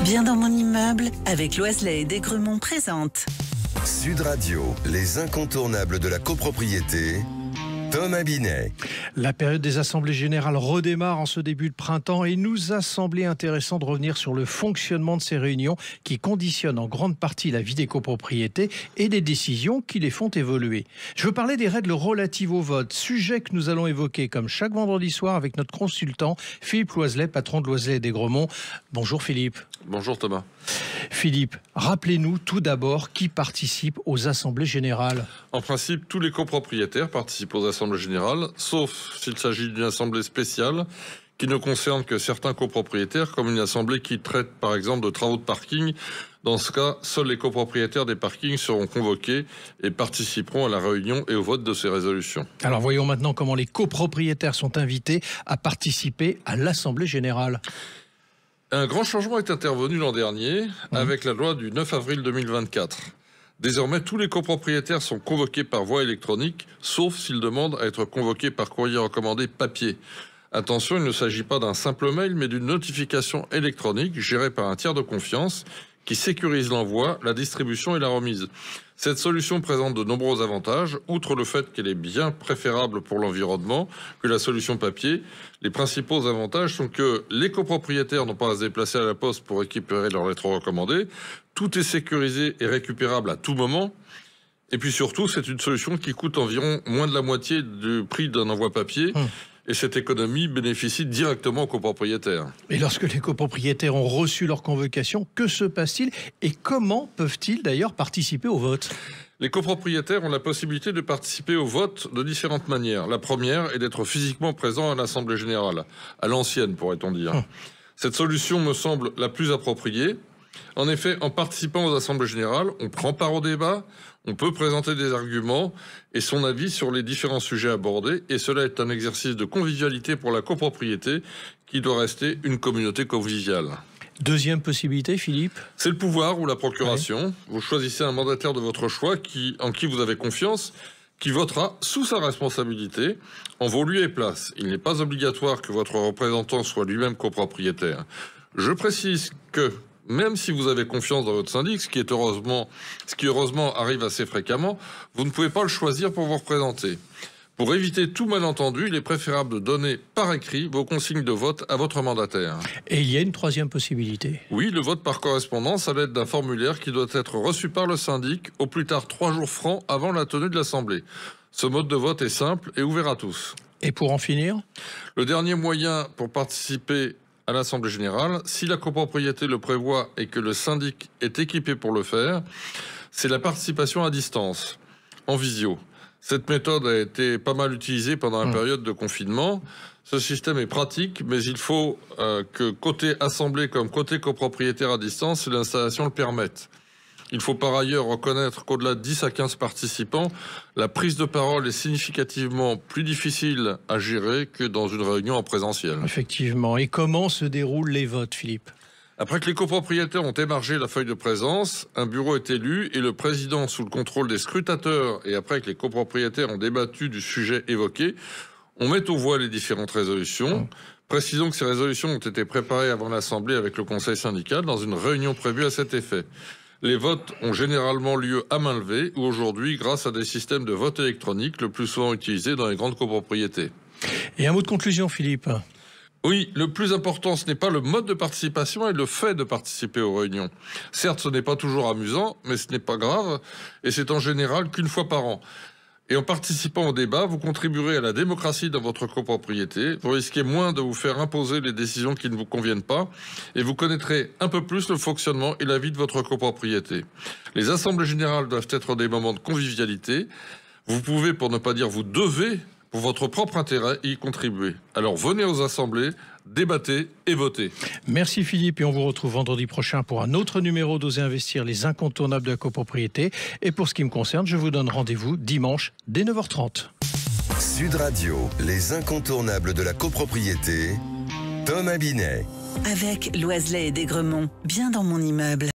Bien dans mon immeuble, avec Loiselet et Desgremont présente. Sud Radio, les incontournables de la copropriété. Thomas Binet. La période des assemblées générales redémarre en ce début de printemps et nous a semblé intéressant de revenir sur le fonctionnement de ces réunions qui conditionnent en grande partie la vie des copropriétés et des décisions qui les font évoluer. Je veux parler des règles relatives au vote, sujet que nous allons évoquer comme chaque vendredi soir avec notre consultant Philippe Loiselet, patron de Loiselet et Desgremont. Bonjour Philippe. Bonjour Thomas. Philippe, rappelez-nous tout d'abord qui participe aux assemblées générales. En principe, tous les copropriétaires participent aux assemblées générales, sauf s'il s'agit d'une assemblée spéciale qui ne concerne que certains copropriétaires, comme une assemblée qui traite par exemple de travaux de parking. Dans ce cas, seuls les copropriétaires des parkings seront convoqués et participeront à la réunion et au vote de ces résolutions. Alors voyons maintenant comment les copropriétaires sont invités à participer à l'assemblée générale. Un grand changement est intervenu l'an dernier avec la loi du 9 avril 2024. Désormais, tous les copropriétaires sont convoqués par voie électronique, sauf s'ils demandent à être convoqués par courrier recommandé papier. Attention, il ne s'agit pas d'un simple mail, mais d'une notification électronique gérée par un tiers de confiance qui sécurise l'envoi, la distribution et la remise. Cette solution présente de nombreux avantages. Outre le fait qu'elle est bien préférable pour l'environnement que la solution papier, les principaux avantages sont que les copropriétaires n'ont pas à se déplacer à la poste pour récupérer leur lettre recommandée. Tout est sécurisé et récupérable à tout moment. Et puis surtout, c'est une solution qui coûte environ moins de la moitié du prix d'un envoi papier. Et cette économie bénéficie directement aux copropriétaires. Et lorsque les copropriétaires ont reçu leur convocation, que se passe-t-il et comment peuvent-ils d'ailleurs participer au vote ? Les copropriétaires ont la possibilité de participer au vote de différentes manières. La première est d'être physiquement présent à l'Assemblée générale, à l'ancienne pourrait-on dire. Cette solution me semble la plus appropriée. En effet, en participant aux assemblées générales, on prend part au débat, on peut présenter des arguments et son avis sur les différents sujets abordés. Et cela est un exercice de convivialité pour la copropriété qui doit rester une communauté conviviale. Deuxième possibilité, Philippe ? C'est le pouvoir ou la procuration. Vous choisissez un mandataire de votre choix en qui vous avez confiance, qui votera sous sa responsabilité en vos lieux et places. Il n'est pas obligatoire que votre représentant soit lui-même copropriétaire. Je précise que même si vous avez confiance dans votre syndic, ce qui heureusement arrive assez fréquemment, vous ne pouvez pas le choisir pour vous représenter. Pour éviter tout malentendu, il est préférable de donner par écrit vos consignes de vote à votre mandataire. Et il y a une troisième possibilité. Oui, le vote par correspondance à l'aide d'un formulaire qui doit être reçu par le syndic au plus tard 3 jours francs avant la tenue de l'assemblée. Ce mode de vote est simple et ouvert à tous. Et pour en finir ? Le dernier moyen pour participer à l'Assemblée générale, si la copropriété le prévoit et que le syndic est équipé pour le faire, c'est la participation à distance, en visio. Cette méthode a été pas mal utilisée pendant la période de confinement. Ce système est pratique, mais il faut que côté assemblée comme côté copropriétaire à distance, l'installation le permette. Il faut par ailleurs reconnaître qu'au-delà de 10 à 15 participants, la prise de parole est significativement plus difficile à gérer que dans une réunion en présentiel. Effectivement. Et comment se déroulent les votes, Philippe ? Après que les copropriétaires ont émargé la feuille de présence, un bureau est élu et le président, sous le contrôle des scrutateurs, et après que les copropriétaires ont débattu du sujet évoqué, on met aux voix les différentes résolutions. Précisons que ces résolutions ont été préparées avant l'Assemblée avec le conseil syndical dans une réunion prévue à cet effet. Les votes ont généralement lieu à main levée ou aujourd'hui grâce à des systèmes de vote électronique le plus souvent utilisés dans les grandes copropriétés. Et un mot de conclusion, Philippe ? Oui, le plus important, ce n'est pas le mode de participation et le fait de participer aux réunions. Certes, ce n'est pas toujours amusant, mais ce n'est pas grave et c'est en général qu'une fois par an. Et en participant au débat, vous contribuerez à la démocratie dans votre copropriété. Vous risquez moins de vous faire imposer les décisions qui ne vous conviennent pas et vous connaîtrez un peu plus le fonctionnement et la vie de votre copropriété. Les assemblées générales doivent être des moments de convivialité. Vous pouvez, pour ne pas dire vous devez, pour votre propre intérêt, y contribuer. Alors venez aux assemblées, débattez et votez. Merci Philippe et on vous retrouve vendredi prochain pour un autre numéro d'Oser Investir, les incontournables de la copropriété. Et pour ce qui me concerne, je vous donne rendez-vous dimanche dès 9h30. Sud Radio, les incontournables de la copropriété. Thomas Binet. Avec Loiselet et Desgremont, bien dans mon immeuble.